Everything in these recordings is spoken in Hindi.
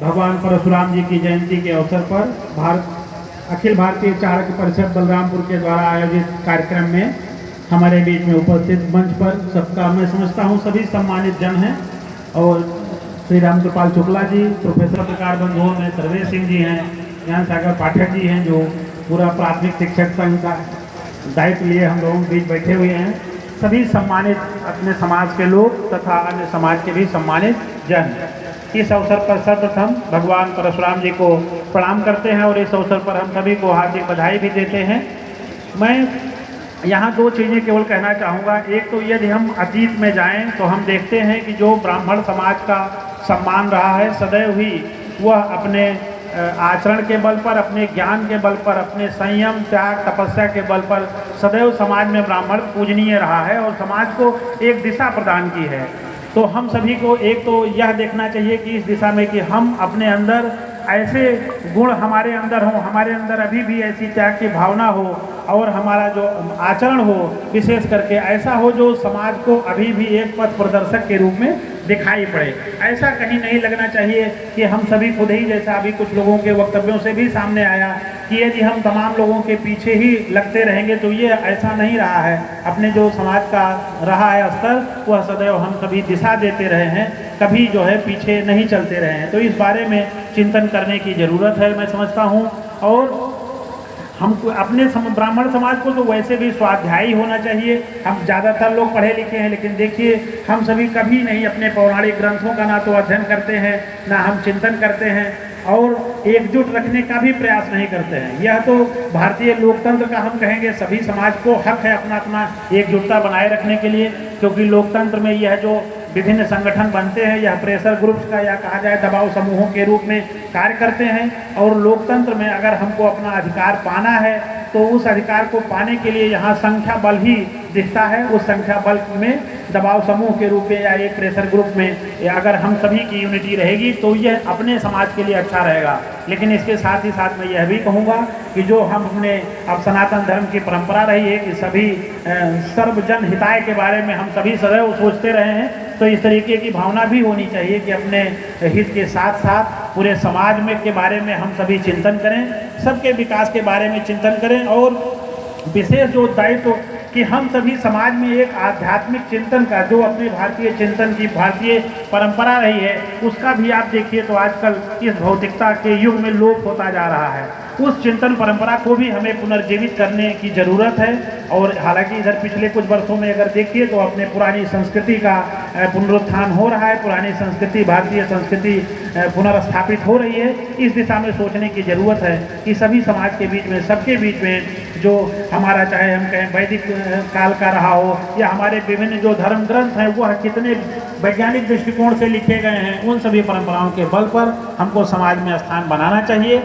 भगवान परशुराम जी की जयंती के अवसर पर अखिल भारतीय चाणक्य परिषद बलरामपुर के द्वारा आयोजित कार्यक्रम में हमारे बीच में उपस्थित मंच पर सबका मैं समझता हूँ सभी सम्मानित जन हैं और श्री राम कृपाल शुक्ला जी, प्रोफेसर प्रकार बंधुओं में सर्वेश सिंह जी हैं, ज्ञान सागर पाठक जी हैं जो पूरा प्राथमिक शिक्षक संघ का दायित्व लिए हम लोगों के बीच बैठे हुए हैं, सभी सम्मानित अपने समाज के लोग तथा अन्य समाज के भी सम्मानित जन। इस अवसर पर सर्वप्रथम भगवान परशुराम जी को प्रणाम करते हैं और इस अवसर पर हम सभी को हार्दिक बधाई भी देते हैं। मैं यहाँ दो चीज़ें केवल कहना चाहूँगा। एक तो यदि हम अतीत में जाएं तो हम देखते हैं कि जो ब्राह्मण समाज का सम्मान रहा है सदैव ही वह अपने आचरण के बल पर, अपने ज्ञान के बल पर, अपने संयम, त्याग, तपस्या के बल पर सदैव समाज में ब्राह्मण पूजनीय रहा है और समाज को एक दिशा प्रदान की है। तो हम सभी को एक तो यह देखना चाहिए कि इस दिशा में कि हम अपने अंदर ऐसे गुण हमारे अंदर हों, हमारे अंदर अभी भी ऐसी त्याग की भावना हो और हमारा जो आचरण हो विशेष करके ऐसा हो जो समाज को अभी भी एक पथ प्रदर्शक के रूप में दिखाई पड़े। ऐसा कहीं नहीं लगना चाहिए कि हम सभी खुद ही, जैसा अभी कुछ लोगों के वक्तव्यों से भी सामने आया कि यदि हम तमाम लोगों के पीछे ही लगते रहेंगे तो ये ऐसा नहीं रहा है। अपने जो समाज का रहा है स्तर वह सदैव हम सभी दिशा देते रहे हैं, कभी जो है पीछे नहीं चलते रहे हैं। तो इस बारे में चिंतन करने की ज़रूरत है मैं समझता हूँ। और हम अपने ब्राह्मण समाज को तो वैसे भी स्वाध्यायी होना चाहिए। हम ज़्यादातर लोग पढ़े लिखे हैं, लेकिन देखिए हम सभी कभी नहीं अपने पौराणिक ग्रंथों का ना तो अध्ययन करते हैं, ना हम चिंतन करते हैं और एकजुट रखने का भी प्रयास नहीं करते हैं। यह तो भारतीय लोकतंत्र का हम कहेंगे सभी समाज को हक है अपना अपना एकजुटता बनाए रखने के लिए, क्योंकि लोकतंत्र में यह जो विभिन्न संगठन बनते हैं यह प्रेशर ग्रुप्स का या कहा जाए दबाव समूहों के रूप में कार्य करते हैं। और लोकतंत्र में अगर हमको अपना अधिकार पाना है तो उस अधिकार को पाने के लिए यहाँ संख्या बल ही दिखता है। उस संख्या बल में दबाव समूह के रूप में या एक प्रेशर ग्रुप में अगर हम सभी की यूनिटी रहेगी तो यह अपने समाज के लिए अच्छा रहेगा। लेकिन इसके साथ ही साथ मैं यह भी कहूँगा कि जो हम अपने अब सनातन धर्म की परंपरा रही है कि सभी सर्वजन हिताय के बारे में हम सभी सदैव सोचते रहे हैं, तो इस तरीके की भावना भी होनी चाहिए कि अपने हित के साथ साथ पूरे समाज में के बारे में हम सभी चिंतन करें, सबके विकास के बारे में चिंतन करें। और विशेष जो दायित्व कि हम सभी समाज में एक आध्यात्मिक चिंतन का जो अपने भारतीय चिंतन की भारतीय परंपरा रही है उसका भी आप देखिए तो आजकल इस भौतिकता के युग में लोप होता जा रहा है। उस चिंतन परंपरा को भी हमें पुनर्जीवित करने की ज़रूरत है। और हालांकि इधर पिछले कुछ वर्षों में अगर देखिए तो अपने पुरानी संस्कृति का पुनरुत्थान हो रहा है, पुरानी संस्कृति, भारतीय संस्कृति पुनर्स्थापित हो रही है। इस दिशा में सोचने की ज़रूरत है कि सभी समाज के बीच में, सबके बीच में जो हमारा चाहे हम कहें वैदिक काल का रहा हो या हमारे विभिन्न जो धर्म ग्रंथ हैं वह कितने वैज्ञानिक दृष्टिकोण से लिखे गए हैं, उन सभी परंपराओं के बल पर हमको समाज में स्थान बनाना चाहिए।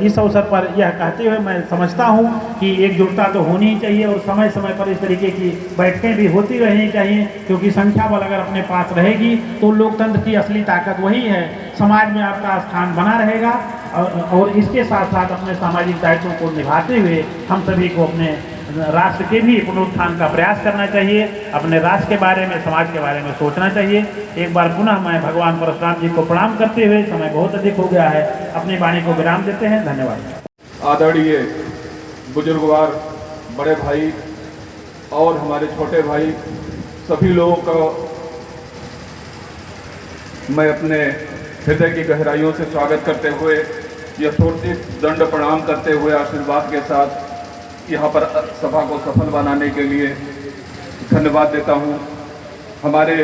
इस अवसर पर यह कहते हुए मैं समझता हूँ कि एकजुटता तो होनी ही चाहिए और समय समय पर इस तरीके की बैठकें भी होती रहनी चाहिए, क्योंकि संख्या बल अगर अपने पास रहेगी तो लोकतंत्र की असली ताकत वही है। समाज में आपका स्थान बना रहेगा और इसके साथ साथ अपने सामाजिक दायित्वों को निभाते हुए हम सभी को अपने राष्ट्र के भी पुनरुत्थान का प्रयास करना चाहिए, अपने राष्ट्र के बारे में, समाज के बारे में सोचना चाहिए। एक बार पुनः मैं भगवान परशुराम जी को प्रणाम करते हुए, समय बहुत अधिक हो गया है, अपनी वाणी को विराम देते हैं। धन्यवाद। आदरणीय बुजुर्गवार बड़े भाई और हमारे छोटे भाई सभी लोगों का मैं अपने हृदय की गहराइयों से स्वागत करते हुए, यथोचित दंड प्रणाम करते हुए आशीर्वाद के साथ यहाँ पर सभा को सफल बनाने के लिए धन्यवाद देता हूँ। हमारे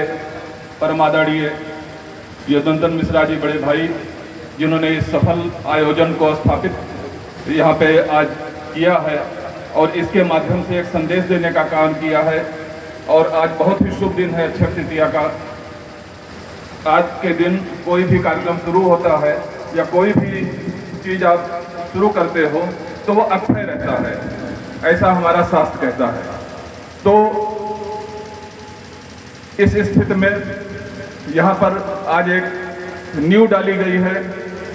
परमादरणीय यदुनंदन मिश्रा जी बड़े भाई, जिन्होंने इस सफल आयोजन को स्थापित यहाँ पे आज किया है और इसके माध्यम से एक संदेश देने का काम किया है। और आज बहुत ही शुभ दिन है, अक्षय तृतीया का। आज के दिन कोई भी कार्यक्रम शुरू होता है या कोई भी चीज़ आप शुरू करते हो तो वो अक्षय रहता है, ऐसा हमारा शास्त्र कहता है। तो इस स्थिति में यहाँ पर आज एक नींव डाली गई है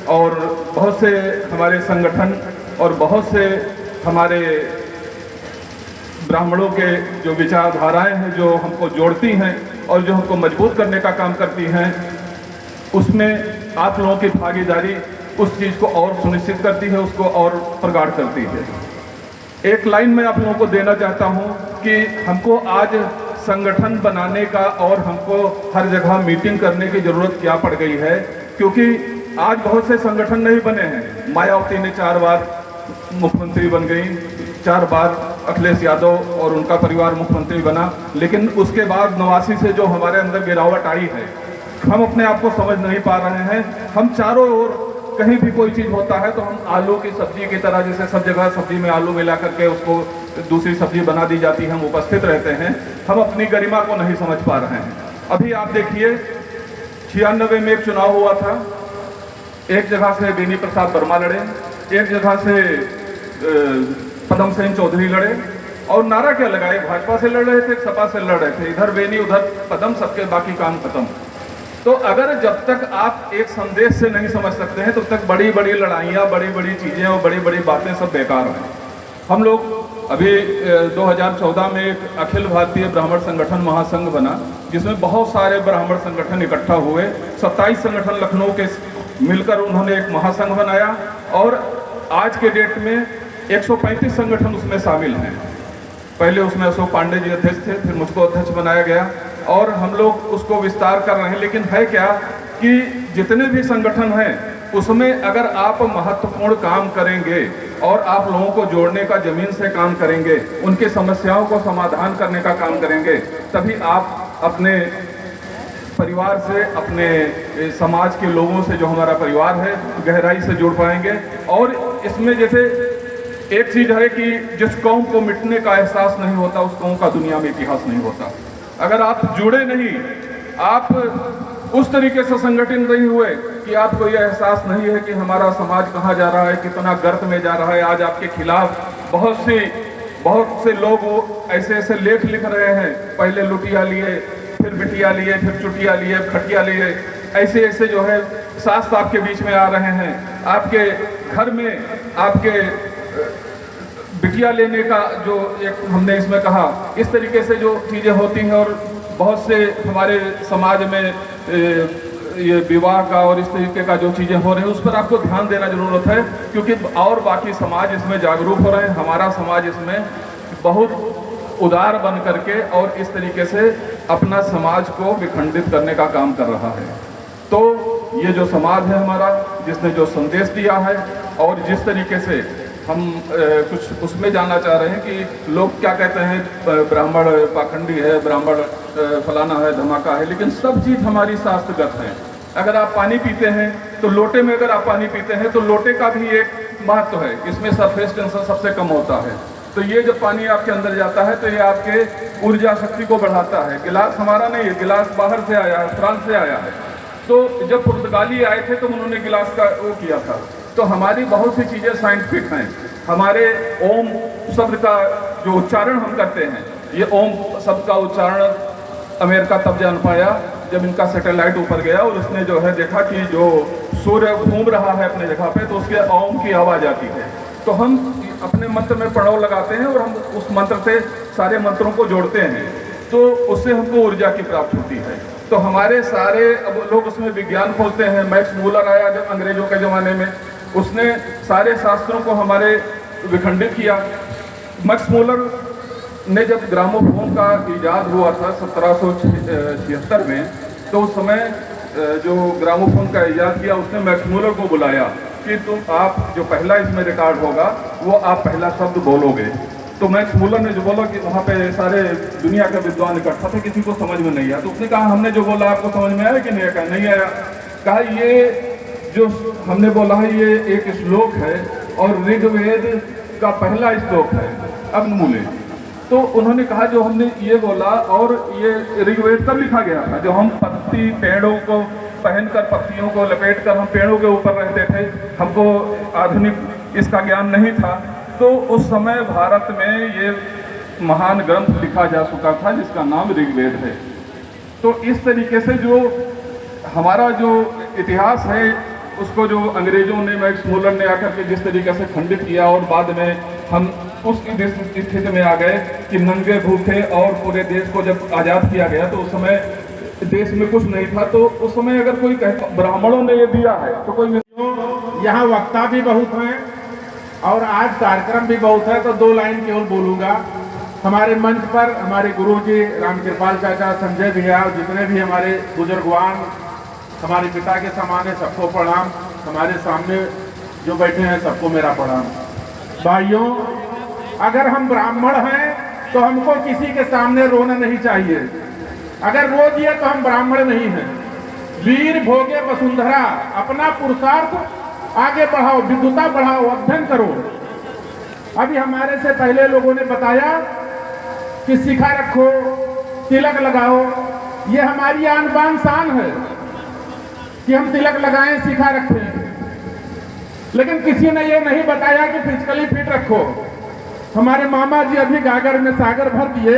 और बहुत से हमारे संगठन और बहुत से हमारे ब्राह्मणों के जो विचारधाराएं हैं जो हमको जोड़ती हैं और जो हमको मजबूत करने का काम करती हैं, उसमें आप लोगों की भागीदारी उस चीज़ को और सुनिश्चित करती है, उसको और प्रगाढ़ करती है। एक लाइन मैं आप लोगों को देना चाहता हूं कि हमको आज संगठन बनाने का और हमको हर जगह मीटिंग करने की ज़रूरत क्या पड़ गई है, क्योंकि आज बहुत से संगठन नहीं बने हैं। मायावती ने 4 बार मुख्यमंत्री बन गई, 4 बार अखिलेश यादव और उनका परिवार मुख्यमंत्री बना, लेकिन उसके बाद 89 से जो हमारे अंदर गिरावट आई है, हम अपने आप को समझ नहीं पा रहे हैं। हम चारों ओर कहीं भी कोई चीज़ होता है तो हम आलू की सब्जी की तरह, जैसे सब जगह सब्जी में आलू मिला करके उसको दूसरी सब्जी बना दी जाती है, हम उपस्थित रहते हैं। हम अपनी गरिमा को नहीं समझ पा रहे हैं। अभी आप देखिए 96 में एक चुनाव हुआ था, एक जगह से बेनी प्रसाद वर्मा लड़े, एक जगह से पदम सेन चौधरी लड़े, और नारा क्या लगाए, भाजपा से लड़ रहे थे, सपा से लड़ रहे थे, इधर बेनी उधर पदम, सबके बाकी काम खत्म। तो अगर जब तक आप एक संदेश से नहीं समझ सकते हैं तब तक बड़ी बड़ी लड़ाइयाँ, बड़ी बड़ी चीज़ें और बड़ी बड़ी बातें सब बेकार हैं। हम लोग अभी 2014 में एक अखिल भारतीय ब्राह्मण संगठन महासंघ बना, जिसमें बहुत सारे ब्राह्मण संगठन इकट्ठा हुए। 27 संगठन लखनऊ के मिलकर उन्होंने एक महासंघ बनाया, और आज के डेट में 135 संगठन उसमें शामिल हैं। पहले उसमें अशोक पांडे जी अध्यक्ष थे, फिर मुझको अध्यक्ष बनाया गया, और हम लोग उसको विस्तार कर रहे हैं। लेकिन है क्या कि जितने भी संगठन हैं उसमें अगर आप महत्वपूर्ण काम करेंगे और आप लोगों को जोड़ने का, जमीन से काम करेंगे, उनकी समस्याओं को समाधान करने का काम करेंगे, तभी आप अपने परिवार से, अपने समाज के लोगों से, जो हमारा परिवार है, गहराई से जुड़ पाएंगे। और इसमें जैसे एक चीज़ है कि जिस कौम को मिटने का एहसास नहीं होता, उस कौम का दुनिया में इतिहास नहीं होता। अगर आप जुड़े नहीं, आप उस तरीके से संगठित नहीं हुए कि आपको यह एहसास नहीं है कि हमारा समाज कहाँ जा रहा है, कितना गर्त में जा रहा है। आज आपके खिलाफ बहुत से लोग ऐसे ऐसे लेख लिख रहे हैं, पहले लुटिया लिए, फिर बिटिया लिए, फिर चुटिया लिए, खटिया लिए, ऐसे ऐसे जो है सास आपके बीच में आ रहे हैं। आपके घर में आपके बिटिया लेने का जो एक हमने इसमें कहा, इस तरीके से जो चीज़ें होती हैं, और बहुत से हमारे समाज में ये विवाह का और इस तरीके का जो चीज़ें हो रही हैं, उस पर आपको ध्यान देना जरूरत है, क्योंकि और बाकी समाज इसमें जागरूक हो रहे हैं। हमारा समाज इसमें बहुत उदार बन करके और इस तरीके से अपना समाज को विखंडित करने का काम कर रहा है। तो ये जो समाज है हमारा, जिसने जो संदेश दिया है, और जिस तरीके से हम कुछ उसमें जानना चाह रहे हैं कि लोग क्या कहते हैं, ब्राह्मण पाखंडी है, ब्राह्मण फलाना है, धमाका है, लेकिन सब चीज़ हमारी शास्त्रगत है। अगर आप पानी पीते हैं तो लोटे में, अगर आप पानी पीते हैं तो लोटे का भी एक महत्व है, इसमें सरफेस टेंशन सबसे कम होता है। तो ये जब पानी आपके अंदर जाता है तो ये आपके ऊर्जा शक्ति को बढ़ाता है। गिलास हमारा नहीं है, गिलास बाहर से आया है, फ्रांस से आया है। तो जब पुर्तगाली आए थे तो उन्होंने गिलास का वो किया था। तो हमारी बहुत सी चीज़ें साइंटिफिक हैं। हमारे ओम शब्द का जो उच्चारण हम करते हैं, ये ओम शब्द का उच्चारण अमेरिका तब जान पाया जब इनका सैटेलाइट ऊपर गया और उसने जो है देखा कि जो सूर्य घूम रहा है अपने जगह पे, तो उसके ओम की आवाज़ आती है। तो हम अपने मंत्र में प्रणव लगाते हैं और हम उस मंत्र से सारे मंत्रों को जोड़ते हैं, तो उससे हमको ऊर्जा की प्राप्ति होती है। तो हमारे सारे, अब लोग उसमें विज्ञान खोलते हैं। मैक्स मूलर आया जब अंग्रेजों के ज़माने में, उसने सारे शास्त्रों को हमारे विखंडित किया। मैक्स मूलर ने जब ग्रामोफोन का इजाद हुआ था 1776 में, तो उस समय जो ग्रामोफोन का इजाद किया, उसने मैक्स मूलर को बुलाया कि तुम आप जो पहला इसमें रिकॉर्ड होगा वो आप पहला शब्द बोलोगे। तो मैक्स मूलर ने जो बोला कि वहाँ पे सारे दुनिया के विद्वान इकट्ठा थे, किसी को समझ में नहीं आया। तो उसने कहा हमने जो बोला आपको समझ में आया कि नहीं? कहा नहीं आया। कहा ये जो हमने बोला है ये एक श्लोक है और ऋग्वेद का पहला श्लोक है अग्निमूले। तो उन्होंने कहा जो हमने ये बोला, और ये ऋग्वेद तब लिखा गया था, जो हम पत्ती पेड़ों को पहनकर, पत्तियों को लपेटकर हम पेड़ों के ऊपर रहते थे, हमको आधुनिक इसका ज्ञान नहीं था। तो उस समय भारत में ये महान ग्रंथ लिखा जा चुका था जिसका नाम ऋग्वेद है। तो इस तरीके से जो हमारा जो इतिहास है उसको जो अंग्रेजों ने, मैक्स मूलर ने आकर के जिस तरीके से खंडित किया, और बाद में हम उस स्थिति में आ गए कि नंगे भूखे, और पूरे देश को जब आज़ाद किया गया तो उस समय देश में कुछ नहीं था, तो उस समय अगर कोई कहता ब्राह्मणों ने ये दिया है तो कोई यहाँ वक्ता भी बहुत हैं और आज कार्यक्रम भी बहुत है, तो 2 लाइन केवल बोलूँगा। हमारे मंच पर हमारे गुरुजी रामकृपाल चाचा, संजय भैया, जितने भी हमारे बुजुर्गवान हमारे पिता के समान है, सबको प्रणाम। हमारे सामने जो बैठे हैं सबको मेरा प्रणाम। भाइयों, अगर हम ब्राह्मण हैं तो हमको किसी के सामने रोना नहीं चाहिए। अगर रो दिए तो हम ब्राह्मण नहीं हैं। वीर भोगे वसुंधरा, अपना पुरुषार्थ आगे बढ़ाओ, विद्वता बढ़ाओ, अध्ययन करो। अभी हमारे से पहले लोगों ने बताया कि शिखा रखो, तिलक लगाओ। ये हमारी आन बान शान है कि हम तिलक लगाएं, शिखा रखें। लेकिन किसी ने ये नहीं बताया कि फिजिकली फिट रखो। हमारे मामा जी अभी गागर में सागर भर दिए,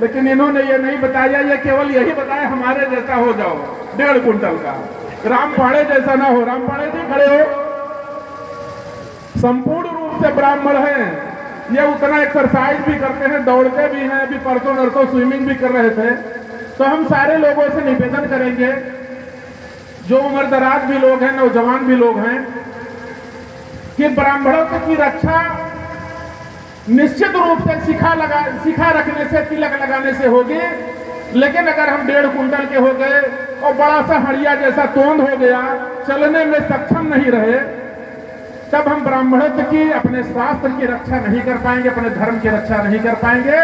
लेकिन इन्होंने ये नहीं बताया, ये केवल यही बताया हमारे जैसा हो जाओ, 1.5 कुंटल का। रामपाड़े जैसा ना हो। रामपाड़े जी खड़े हो, संपूर्ण रूप से ब्राह्मण हैं। ये उतना एक्सरसाइज भी करते हैं, दौड़ते भी हैं। अभी परसों नरसों स्विमिंग भी कर रहे थे। तो हम सारे लोगों से निवेदन करेंगे, जो उम्रदराज भी लोग हैं, नौजवान भी लोग हैं, कि ब्राह्मणों की रक्षा निश्चित रूप से शिखा रखने से, तिलक लगाने से होगी। लेकिन अगर हम 1.5 कुंटल के हो गए और बड़ा सा हड़िया जैसा तोंद हो गया, चलने में सक्षम नहीं रहे, तब हम ब्राह्मणत्व की, अपने स्वास्थ्य की रक्षा नहीं कर पाएंगे, अपने धर्म की रक्षा नहीं कर पाएंगे।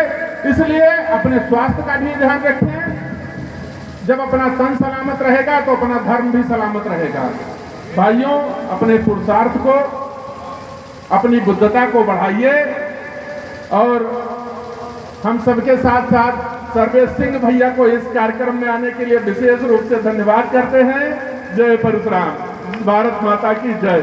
इसलिए अपने स्वास्थ्य का भी ध्यान रखें। जब अपना तन सलामत रहेगा तो अपना धर्म भी सलामत रहेगा। भाइयों, अपने पुरुषार्थ को, अपनी बुद्धता को बढ़ाइए। और हम सबके साथ साथ सर्वेश सिंह भैया को इस कार्यक्रम में आने के लिए विशेष रूप से धन्यवाद करते हैं। जय परशुराम। भारत माता की जय।